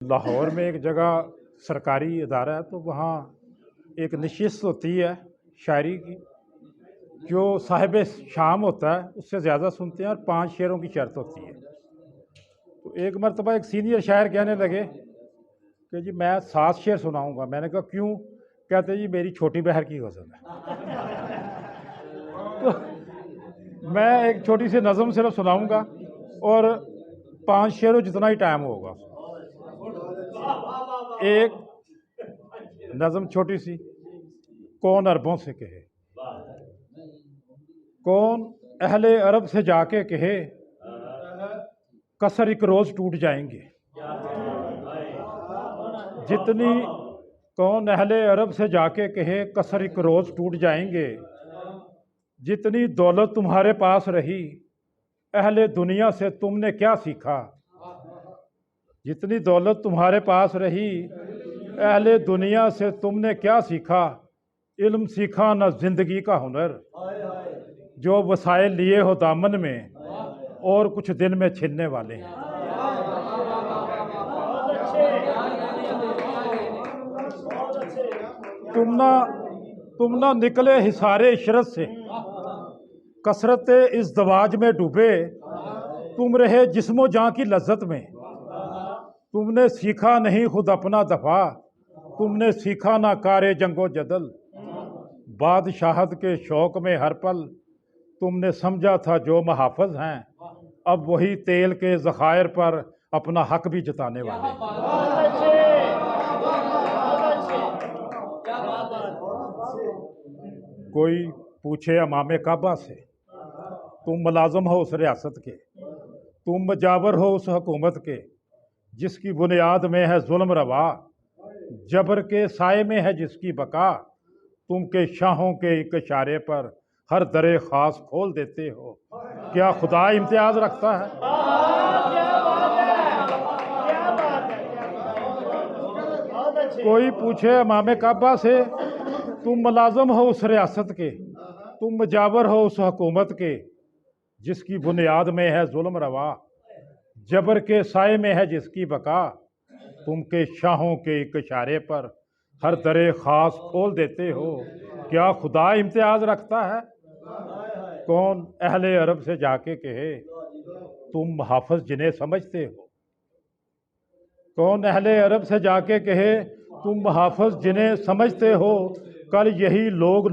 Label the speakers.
Speaker 1: लाहौर में एक जगह सरकारी इदारा है, तो वहाँ एक नशिस्त होती है शायरी की। जो साहिब शाम होता है उससे ज़्यादा सुनते हैं और 5 शेरों की शर्त होती है। तो एक मरतबा एक सीनियर शायर कहने लगे कि जी मैं 7 शेर सुनाऊंगा। मैंने कहा क्यों? कहते जी मेरी छोटी बहर की गज़ल है। तो मैं एक छोटी सी नज़म सिर्फ सुनाऊंगा और 5 शेरों जितना ही टाइम होगा। एक नज़म छोटी सी। कौन अरबों से कहे, कौन अहले अरब से जाके कहे, कसर एक रोज टूट जाएंगे। जितनी कौन अहले अरब से जाके कहे, कसर एक रोज टूट जाएंगे। जितनी दौलत तुम्हारे पास रही, अहले दुनिया से तुमने क्या सीखा। जितनी दौलत तुम्हारे पास रही, अहले दुनिया से तुमने क्या सीखा। इल्म सीखा न जिंदगी का हुनर, जो वसाइल लिए हो दामन में और कुछ दिन में छिनने वाले हैं। तुम ना निकले हिसारे इशरत से, कसरत इस दवाज में डूबे। तुम रहे जिस्मो जान की लज्जत में, तुमने सीखा नहीं खुद अपना दफा। तुमने सीखा ना कारे जंगो जदल, बादशाहत के शौक में हर पल तुमने समझा था जो महाफज हैं। अब वही तेल के ज़खायर पर अपना हक भी जताने वाले हैं। कोई पूछे अमामे काबा से, तुम मुलाजम हो उस रियासत के, तुम मजावर हो उस हुकूमत के, जिसकी बुनियाद में है जुल्म रवा, जबर के साए में है जिसकी बका। तुम के शाहों के एक इशारे पर हर दरे खास खोल देते हो। क्या खुदा इम्तियाज रखता है? कोई पूछे इमाम काबा से, तुम मुलाजम हो उस रियासत के, तुम मजावर हो उस हुकूमत के, जिसकी बुनियाद में है जुल्म रवा, जबर के साए में है जिसकी बका। तुम के शाहों के एक इशारे पर हर दरे खास खोल देते हो। क्या खुदा इम्तियाज रखता है? कौन अहले अरब से जाके कहे, तुम हाफिज जिन्हें समझते हो। कौन अहले अरब से जाके कहे, तुम हाफिज जिन्हें समझते हो। कल यही लोग